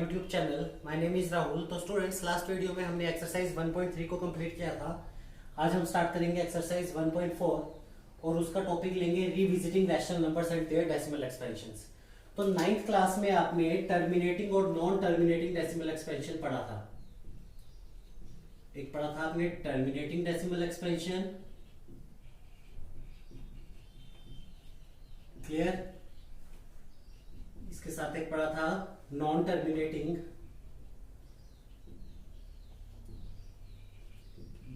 YouTube channel. My name is Rahul. तो students, last video में हमने एक्सरसाइज 1.3 को कंप्लीट किया था। आज हम स्टार्ट करेंगे एक्सरसाइज 1.4 और उसका टॉपिक लेंगे revisiting rational numbers and their decimal expansions. तो 9th क्लास में आपने टर्मिनेटिंग और नॉन टर्मिनेटिंग डेसिमल एक्सपेंशन पढ़ा था। एक पढ़ा था आपने टर्मिनेटिंग डेसिमल एक्सपेंशन, क्लियर। इसके साथ एक पढ़ा था non terminating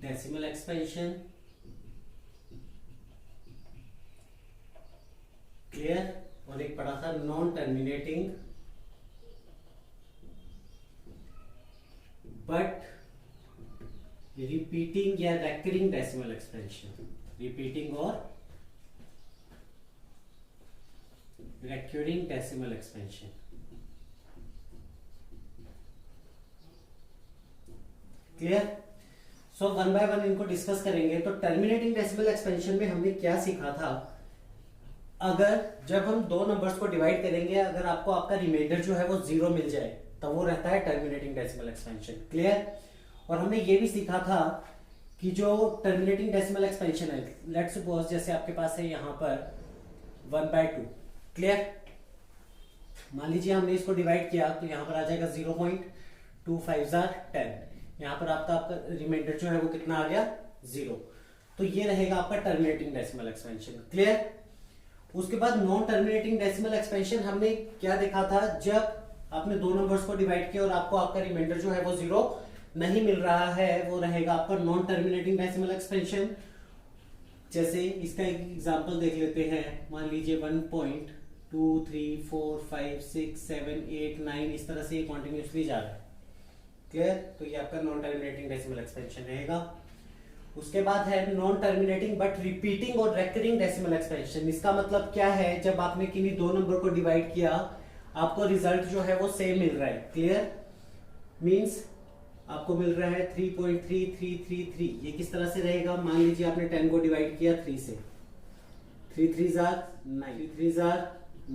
decimal expansion, clear. और एक पढ़ा था नॉन टर्मिनेटिंग बट रिपीटिंग या रेकरिंग डेसिमल एक्सपेंशन, रिपीटिंग और recurring decimal expansion, clear. So one by one इनको डिस्कस करेंगे। तो टर्मिनेटिंग डेसिमल एक्सपेंशन में हमने क्या सीखा था, अगर जब हम दो नंबर्स को डिवाइड करेंगे, अगर आपको आपका रिमाइंडर जो है वो 0 मिल जाए तो वो रहता है टर्मिनेटिंग डेसिमल एक्सपेंशन, क्लियर। और हमने ये भी सीखा था कि जो टर्मिनेटिंग डेसिमल एक्सपेंशन है, लेट्स सपोज जैसे आपके पास है यहाँ पर 1/2, क्लियर। मान लीजिए हमने इसको डिवाइड किया तो यहां पर आ जाएगा 0.25 यहां पर आपका रिमाइंडर जो है वो कितना आ गया, 0। तो ये रहेगा आपका टर्मिनेटिंग डेसिमल एक्सपेंशन, क्लियर। उसके बाद नॉन टर्मिनेटिंग डेसिमल एक्सपेंशन हमने क्या देखा था, जब आपने दो नंबर्स को डिवाइड किया और आपको आपका रिमाइंडर जो है वो 0 नहीं मिल रहा है, वो रहेगा आपका नॉन टर्मिनेटिंग डेसिमल एक्सपेंशन। जैसे इसका एक एग्जांपल देख लेते हैं। मान लीजिए 1.2 3 4 5 6 7 8 9 इस तरह से ये कॉन्टिन्यूसली जा रहा है, क्लियर। तो ये आपका नॉन टर्मिनेटिंग डेसिमल एक्सपेंशन रहेगा। उसके बाद है नॉन टर्मिनेटिंग बट रिपीटिंग और रेकरिंग डेसिमल एक्सपेंशन। इसका मतलब क्या है, जब आपने किन्हीं दो नंबर को डिवाइड किया, आपको रिजल्ट जो है वो सेम मिल रहा है, क्लियर। मीन्स आपको मिल रहा है 3.3333। ये किस तरह से रहेगा, मान लीजिए आपने 10 को डिवाइड किया 3 से, 3 3 9, 3 3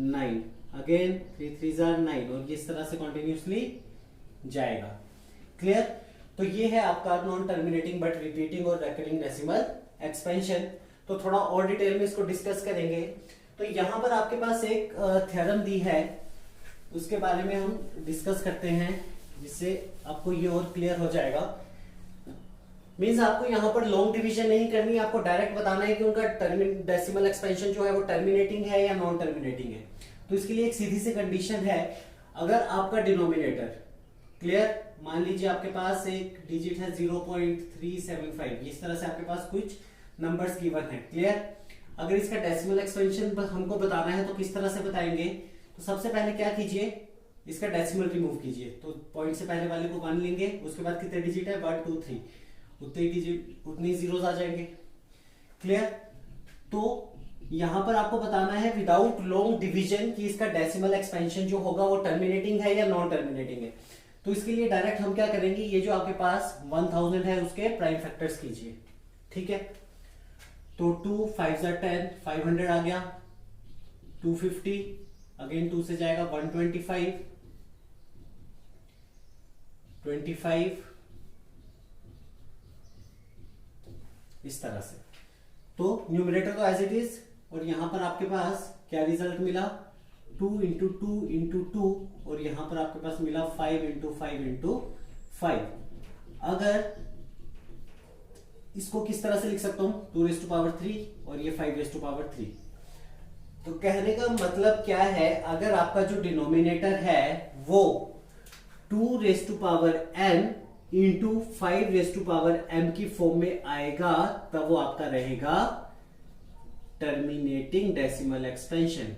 9, अगेन 3 3 9, और इस तरह से कंटिन्यूसली जाएगा, क्लियर। तो ये है आपका नॉन टर्मिनेटिंग बट रिपीटिंग और रेकरिंग डेसिमल एक्सपेंशन। तो थोड़ा और डिटेल में इसको डिस्कस करेंगे। तो यहां पर आपके पास एक थ्योरम दी है, उसके बारे में हम डिस्कस करते हैं, जिससे आपको ये और क्लियर हो जाएगा। मींस आपको यहां पर लॉन्ग डिवीजन नहीं करनी, आपको डायरेक्ट बताना है कि उनका डेसिमल एक्सपेंशन जो है वो टर्मिनेटिंग है या नॉन टर्मिनेटिंग है। तो इसके लिए एक सीधी सी कंडीशन है, अगर आपका डिनोमिनेटर, क्लियर, मान लीजिए आपके पास एक डिजिट है 0.375, इस तरह से आपके पास कुछ नंबर्स गिवन है, क्लियर। अगर इसका डेसिमल एक्सपेंशन हमको बताना है तो किस तरह से बताएंगे, तो सबसे पहले क्या कीजिए, इसका डेसिमल रिमूव कीजिए। तो पॉइंट से पहले वाले को 1 लेंगे, उसके बाद कितने डिजिट है 1 2 3, उतने डिजिट उतनी जीरोस आ जाएंगे, क्लियर। तो यहां पर आपको बताना है विदाउट लॉन्ग डिवीजन कि इसका डेसिमल एक्सपेंशन जो होगा वो टर्मिनेटिंग है या नॉन टर्मिनेटिंग है। तो इसके लिए डायरेक्ट हम क्या करेंगे, ये जो आपके पास 1000 है उसके प्राइम फैक्टर्स कीजिए, ठीक है। तो 2 5 10, 500 आ गया, 250, अगेन 2 से जाएगा 125, 25, इस तरह से। तो न्यूमरेटर तो एज इट इज, और यहां पर आपके पास क्या रिजल्ट मिला, 2 इंटू 2 इंटू 2, और यहां पर आपके पास मिला 5 इंटू 5 इंटू 5। अगर इसको किस तरह से लिख सकता हूं, 2⁻³ और ये 5⁻³। तो कहने का मतलब क्या है, अगर आपका जो डिनोमिनेटर है वो 2⁻n इंटू 5⁻m की फॉर्म में आएगा, तब वो आपका रहेगा terminating decimal expansion,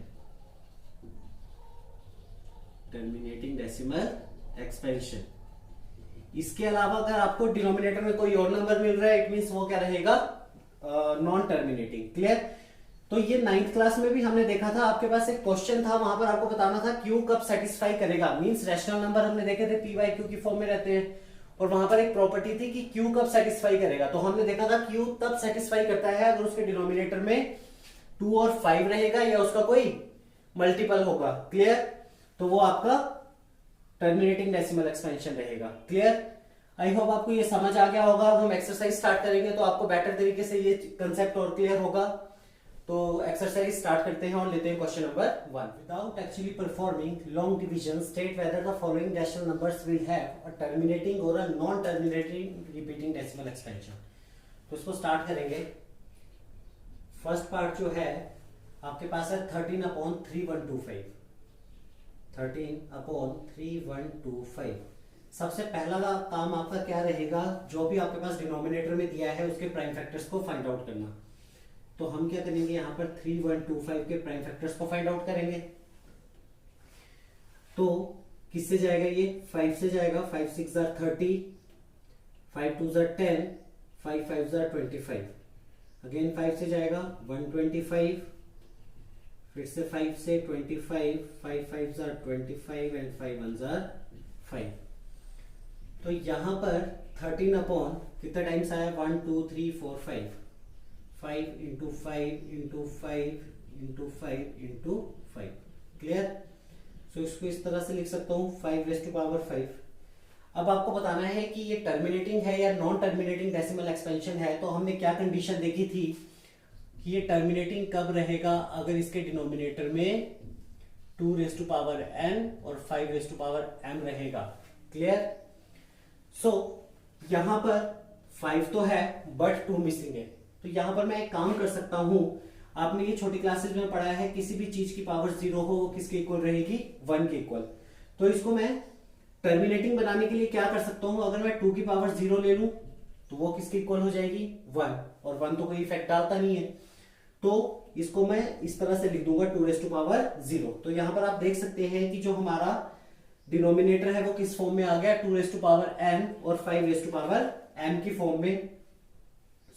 terminating decimal expansion. इसके अलावा अगर आपको डिनोमिनेटर में कोई और नंबर मिल रहा है, इट मींस वो क्या रहेगा, नॉन टर्मिनेटिंग, क्लियर। तो ये 9th क्लास में भी हमने देखा था, आपके पास एक क्वेश्चन था, वहां पर आपको बताना था क्यू कब सेटिस्फाई करेगा। मींस रैशनल नंबर हमने देखे थे पी बाई क्यू की फॉर्म में रहते हैं, और वहां पर एक प्रॉपर्टी थी कि क्यू कब सेटिस्फाई करेगा। तो हमने देखा था क्यू तब सेटिस्फाई करता है अगर उसके डिनोमिनेटर में 2 और 5 रहेगा या उसका कोई मल्टीपल होगा, क्लियर। तो वो आपका टर्मिनेटिंग डेसिमल एक्सपेंशन रहेगा। क्लियर? आई होप आपको ये समझ आ गया होगा। हम एक्सरसाइज स्टार्ट करेंगे तो आपको बेटर तरीके से ये कंसेप्ट और क्लियर होगा। तो एक्सरसाइज स्टार्ट करते हैं और लेते हैं question number 1। Without actually performing long division state whether the following decimal numbers will have a terminating or a non terminating repeating decimal expansion. तो इसको स्टार्ट करेंगे। फर्स्ट पार्ट जो है आपके पास है 13/3125। 13/3125। सबसे पहला काम आपका क्या रहेगा, जो भी आपके पास डिनोमिनेटर में दिया है उसके प्राइम फैक्टर्स को फाइंड आउट करना। तो हम क्या करेंगे, यहाँ पर 3125 के प्राइम फैक्टर्स को फाइंड आउट करेंगे। तो किससे जाएगा ये, 5 से जाएगा। 5 6 30, 5 2 10, 5 5 25। अगेन 5 से जाएगा 125, फिर से 5 से 25, 5 5 25 एंड 5 1 5। तो यहां पर 13 अपॉन कितना टाइम्स आया, 1 2 3 4 5, 5 into 5 into 5 into 5 into 5। Clear? So इसको इस तरह से लिख सकता हूं 5⁵5। अब आपको बताना है कि ये टर्मिनेटिंग है या नॉन टर्मिनेटिंग डेसिमल एक्सपेंशन है। तो हमने क्या कंडीशन देखी थी कि ये टर्मिनेटिंग कब रहेगा, अगर इसके डिनोमिनेटर में 2⁻n और 5⁻m रहेगा। क्लियर? सो यहां पर 5 तो है बट 2 मिसिंग है। तो यहां पर मैं एक काम कर सकता हूं, आपने ये छोटी क्लासेस में पढ़ा है किसी भी चीज की पावर 0 हो वो किसके इक्वल रहेगी, 1 के इक्वल। तो इसको मैं टर्मिनेटिंग बनाने के लिए क्या कर सकता हूं, अगर मैं 2 की पावर 0 ले लूं तो वो किसके इक्वल हो जाएगी, 1। और 1 तो कोई इफेक्ट डालता नहीं है, तो इसको मैं इस तरह से लिख दूंगा 2⁻0। तो यहां पर आप देख सकते हैं कि जो हमारा डिनोमिनेटर है वो किस फॉर्म में आ गया, 2⁻n और 5⁻m की फॉर्म में।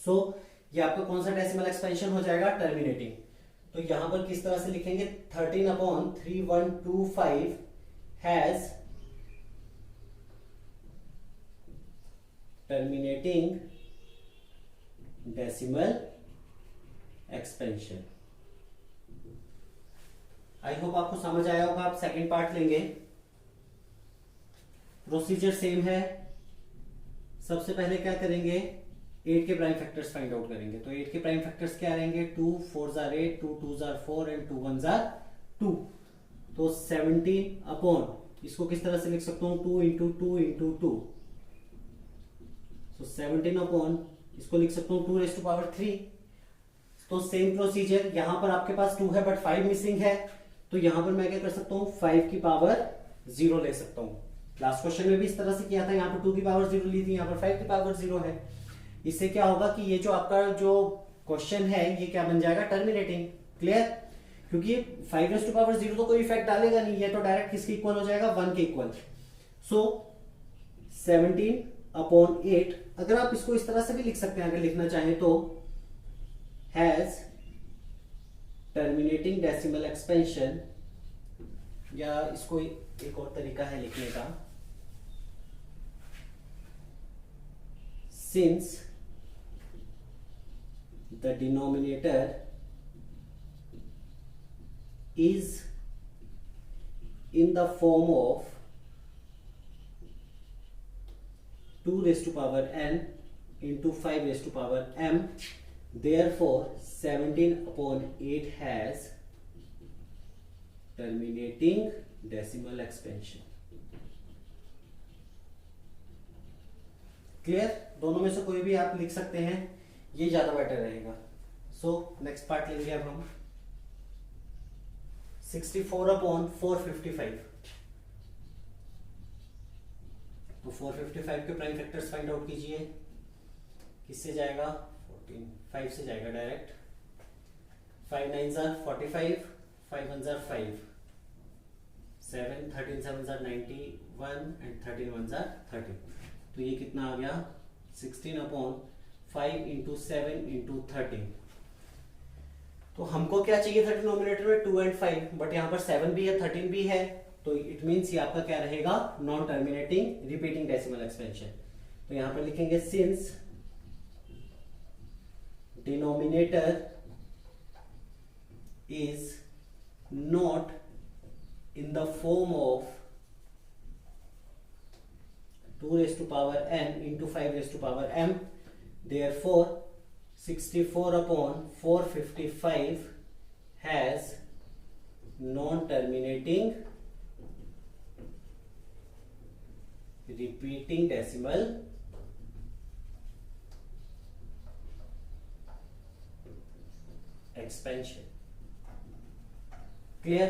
सो ये आपका कौन सा डेसिमल एक्सपेंशन हो जाएगा, टर्मिनेटिंग। तो यहां पर किस तरह से लिखेंगे, 13/3125 has terminating decimal expansion. I hope आपको समझ आया होगा। आप सेकंड पार्ट लेंगे। प्रोसीजर सेम है। सबसे पहले क्या करेंगे, 8 के प्राइम फैक्टर्स फाइंड आउट करेंगे। तो 8 के प्राइम फैक्टर्स क्या रहेंगे, 2 4 8, 2 2 4 एंड 2 1 2। तो 17 अपॉन, इसको किस तरह से लिख सकता हूं, 2 इंटू 2 इंटू 2। सो 17 अपॉन, इसको लिख सकता हूं 2⁻3। तो सेम प्रोसीजर, यहां पर आपके पास 2 है बट 5 मिसिंग है। तो यहां पर मैं क्या कर सकता हूं, 5 की पावर 0 ले सकता हूं। लास्ट क्वेश्चन में भी इस तरह से किया था, यहाँ पर 2 की पावर 0 ली थी, यहाँ पर 5 की पावर 0 है। इससे क्या होगा कि ये जो आपका जो क्वेश्चन है ये क्या बन जाएगा, टर्मिनेटिंग। क्लियर? क्योंकि 5⁻0 तो कोई इफेक्ट डालेगा नहीं, ये तो डायरेक्ट किसके इक्वल हो जाएगा, 1 के इक्वल। सो 17/8, अगर आप इसको इस तरह से भी लिख सकते हैं, अगर लिखना चाहें तो, हैज टर्मिनेटिंग डेसिमल एक्सपेंशन, या इसको एक और तरीका है लिखने का, since the denominator is in the form of 2⁻n into 5⁻m, therefore 17/8 has terminating decimal expansion। Clear? दोनों में से कोई भी आप लिख सकते हैं, ये ज्यादा बेटर रहेगा। सो नेक्स्ट पार्ट लेंगे अब हम, 64/455। तो 455 के प्राइम फैक्टर्स फाइंड आउट कीजिए। किससे जाएगा, 14, 5 से जाएगा डायरेक्ट। 5 9 45, 5 1 5, 7 13 7 91 एंड 13 1 30। तो ये कितना आ गया, 16/5 इंटू 7 इंटू 13। तो हमको क्या चाहिए था डिनोमिनेटर में, 2 एंड 5, बट यहाँ पर 7 भी है 13 भी है। तो इट मीन्स ये आपका क्या रहेगा, non terminating repeating decimal expansion. तो यहां पर लिखेंगे since denominator is not in the form of 2 raised to power n into 5 raised to power m. Therefore 64 upon 455 has non-terminating repeating decimal expansion. Clear?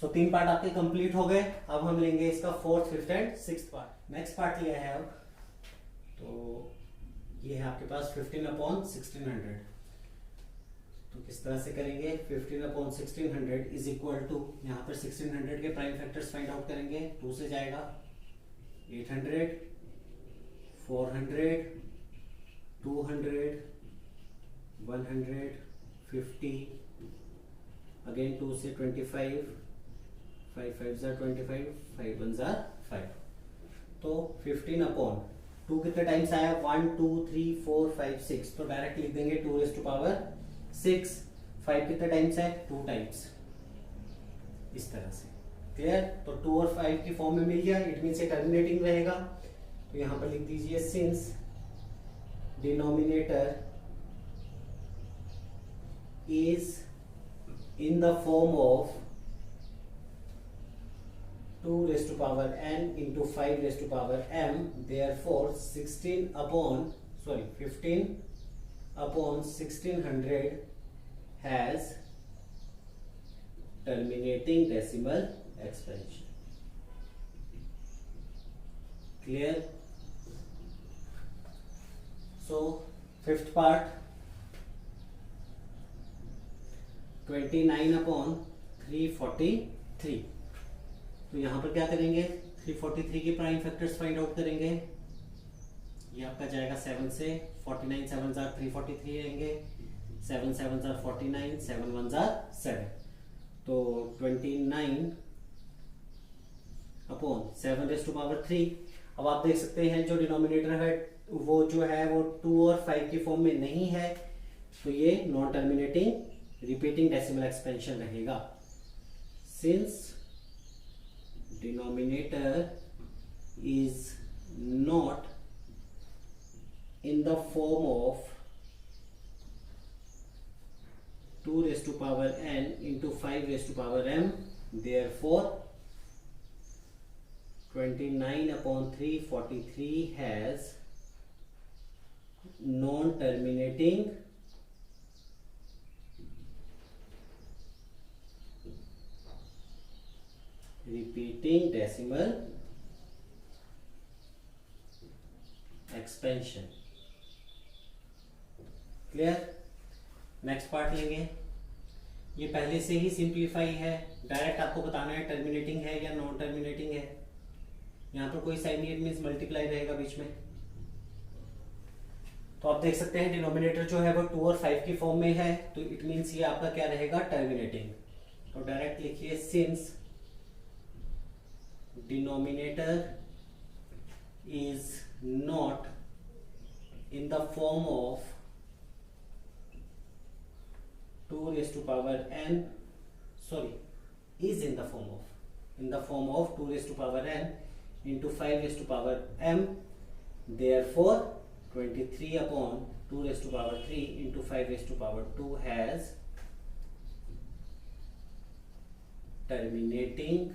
So 3 part आपके complete हो गए. अब हम लेंगे इसका 4th, 5th and 6th part. Next part लिया है अब. तो ये है आपके पास 15 अपॉन 1600. तो किस तरह से करेंगे? 15 अपॉन 1600 इज इक्वल टू, यहाँ पर 1600 के प्राइम फैक्टर्स फाइंड आउट करेंगे. 2 से जाएगा 800, 400, 200, 100, 50, अगेन 2 से 25, 5 5s are 25, 5 1s are 5. तो 15 अपॉन 2 कितने टाइम्स आया? 1 2 3 4 5 6. तो डायरेक्ट लिख देंगे 2 raised to power 6. 5 कितने टाइम्स है? 2 टाइम्स. इस तरह से. क्लियर? तो 2 और 5 की फॉर्म में मिल गया. इट मीन्स ये टर्मिनेटिंग रहेगा. तो यहां पर लिख दीजिए since denominator is in the form of 2 raised to power n into 5 raised to power m, therefore 15 upon 1600 has terminating decimal expansion. Clear? So 5th part 29 upon 343. तो यहां पर क्या करेंगे? 343 के प्राइम फैक्टर्स फाइंड आउट करेंगे. ये आपका जाएगा 7 से. 49 7s are 343 रहेंगे. 7 7s are 49, 7 1s are 7. तो 29 अपॉन 7 raised to power 3. अब आप देख सकते हैं जो डिनोमिनेटर है वो जो है वो 2 और 5 की फॉर्म में नहीं है. तो ये non terminating repeating decimal expansion रहेगा. Since denominator is not in the form of 2 raised to power n into 5 raised to power m, therefore 29 upon 343 has non-terminating repeating decimal expansion. Clear? Next part लेंगे. ये पहले से ही simplify है. Direct आपको बताना है terminating है या नॉन टर्मिनेटिंग है. यहां पर कोई साइन नहीं, मींस मल्टीप्लाई रहेगा बीच में. तो आप देख सकते हैं डिनोमिनेटर जो है वो 2 और 5 की फॉर्म में है. तो इट मींस ये आपका क्या रहेगा? टर्मिनेटिंग. तो डायरेक्ट लिखिए since denominator is not in the form of 2 raised to power n, is in the form of 2 raised to power n into 5 raised to power m, therefore 23 upon 2 raised to power 3 into 5 raised to power 2 has terminating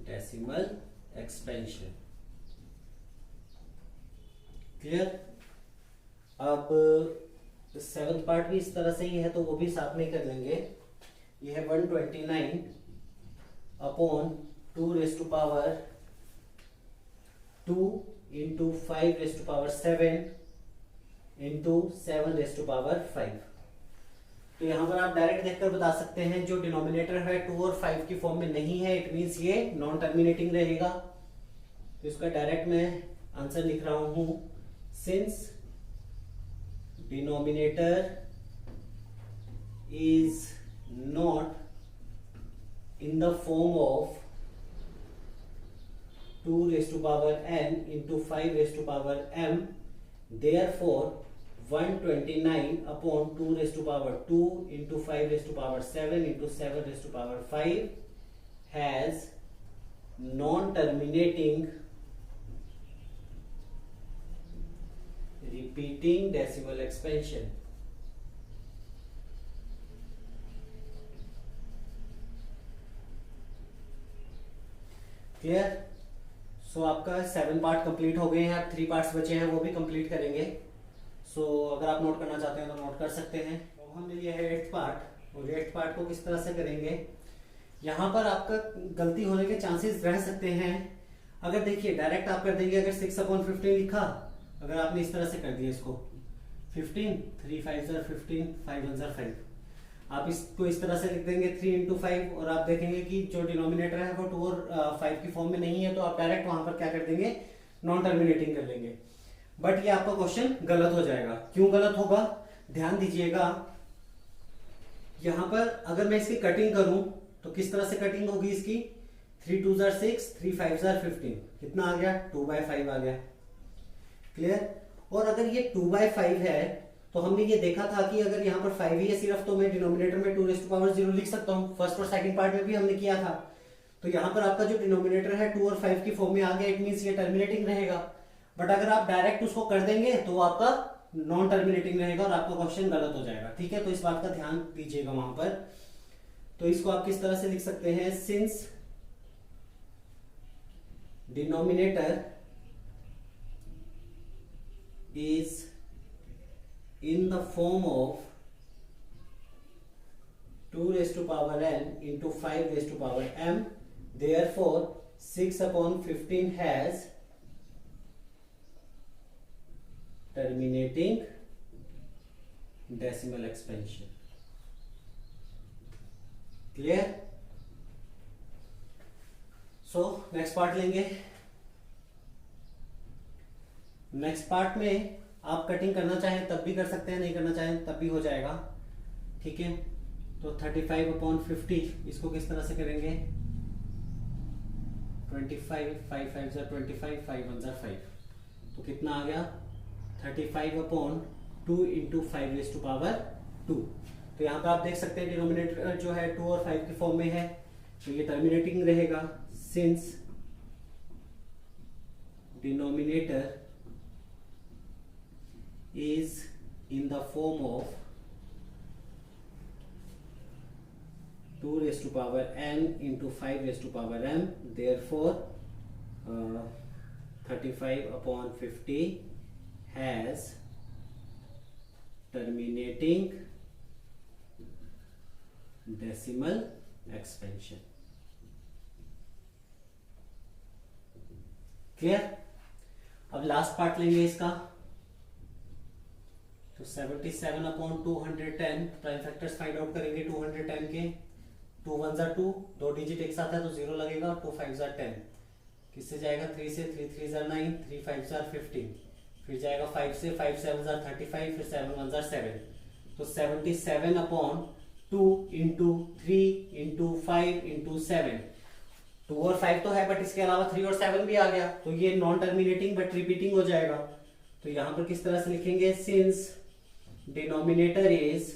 decimal expansion. Clear? अब 7th part भी इस तरह से ही है तो वो भी साथ में कर लेंगे. ये है 129 upon 2 raised to power 2 into 5 raised to power 7 into 7 raised to power 5. तो यहां पर आप डायरेक्ट देखकर बता सकते हैं जो डिनोमिनेटर है 2 और 5 की फॉर्म में नहीं है. इट मींस ये नॉन टर्मिनेटिंग रहेगा. तो इसका डायरेक्ट मैं आंसर लिख रहा हूं. Since denominator is not in the form of 2 raised to power n into 5 raised to power m, therefore 129 upon 2 raised to power 2 into 5 raised to power 7 into 7 raised to power 5 has non-terminating repeating decimal expansion. Clear? So आपका 7 part complete हो गए हैं, अब 3 parts बचे हैं, वो भी complete करेंगे। सो अगर आप नोट करना चाहते हैं तो नोट कर सकते हैं। तो हमने लिया है 8th पार्ट, और 8th पार्ट को किस तरह से करेंगे, यहाँ पर आपका गलती होने के चांसेस रह सकते हैं। अगर देखिए डायरेक्ट आप कर देंगे, अगर 6/15 लिखा, अगर आपने इस तरह से कर दिया इसको 15, 3 5 15, 5 1 5, आप इसको इस तरह से लिख देंगे 3 into 5, और आप देखेंगे कि जो डिनोमिनेटर है वो 2 और 5 की फॉर्म में नहीं है, तो आप डायरेक्ट वहां पर क्या कर देंगे, नॉन टर्मिनेटिंग कर लेंगे। बट ये आपका क्वेश्चन गलत हो जाएगा। क्यों गलत होगा, ध्यान दीजिएगा। यहां पर अगर मैं इसकी कटिंग करूं तो किस तरह से कटिंग होगी इसकी, 3 2 6, 3 5 15, कितना आ गया, 2/5 आ गया। क्लियर? और अगर ये 2/5 है तो हमने ये देखा था कि अगर यहाँ पर 5 ही है सिर्फ, तो मैं डिनोमिनेटर में 2⁻0 लिख सकता हूँ। फर्स्ट और सेकंड पार्ट में भी हमने किया था। तो यहाँ पर आपका जो डिनोमिनेटर है 2 और 5 की फॉर्म में आ गया, इट मींस ये टर्मिनेटिंग रहेगा। बट अगर आप डायरेक्ट उसको कर देंगे तो आपका नॉन टर्मिनेटिंग रहेगा और आपका क्वेश्चन गलत हो जाएगा। ठीक है, तो इस बात का ध्यान दीजिएगा वहां पर। तो इसको आप किस तरह से लिख सकते हैं, since denominator is in the form of 2 raised to power n into 5 raised to power m, therefore 6/15 has terminating decimal expansion. Clear? So next part लेंगे। नेक्स्ट पार्ट में आप कटिंग करना चाहें तब भी कर सकते हैं, नहीं करना चाहें तब भी हो जाएगा। ठीक है, तो 35/50 इसको किस तरह से करेंगे, 25, 5 5 25, 5 1 5, तो कितना आ गया, 35/2 into 5 raised to power 2। तो यहाँ पे आप देख सकते हैं डिनोमिनेटर जो है 2 और 5 के फॉर्म में है, तो ये टर्मिनेटिंग रहेगा। Since denominator is in the form of 2 raised to power n into 5 raised to power m, therefore 35/50 has terminating decimal expansion. Clear? अब लास्ट पार्ट लेंगे इसका। तो 77/210 प्राइम फैक्टर्स फाइंड आउट करेंगे 210 के। 2 1 2, 2 डिजिट एक साथ है तो 0 लगेगा। 2 5 10, किससे जाएगा, 3 से, 3 3 9, 3 5 15, फिर जाएगा 5 से, 5 7 35, फिर 7 1 7। तो 77/2 इंटू 3 इंटू 5 इंटू 7, 2 और 5 तो है बट इसके अलावा 3 और 7 भी आ गया, तो ये नॉन टर्मिनेटिंग बट रिपीटिंग हो जाएगा। तो यहां पर किस तरह से लिखेंगे, since denominator is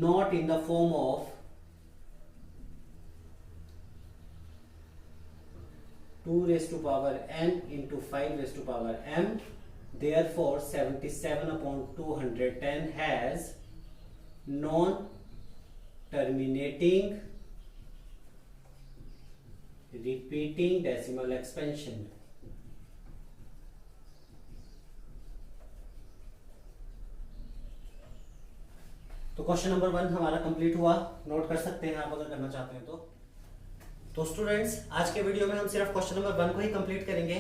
not in the form of 2 raised to power n into 5 raised to power m, therefore 77/210 has non-terminating repeating decimal expansion। तो क्वेश्चन नंबर 1 हमारा कंप्लीट हुआ, नोट कर सकते हैं आप अगर करना चाहते हैं तो स्टूडेंट्स आज के वीडियो में हम सिर्फ क्वेश्चन नंबर 1 को ही कंप्लीट करेंगे।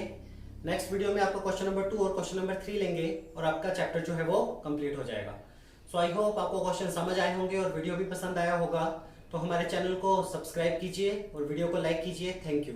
नेक्स्ट वीडियो में आपका क्वेश्चन नंबर 2 और क्वेश्चन नंबर 3 लेंगे और आपका चैप्टर जो है वो कंप्लीट हो जाएगा। सो आई होप आपको क्वेश्चन समझ आए होंगे और वीडियो भी पसंद आया होगा। तो हमारे चैनल को सब्सक्राइब कीजिए और वीडियो को लाइक कीजिए। Thank you.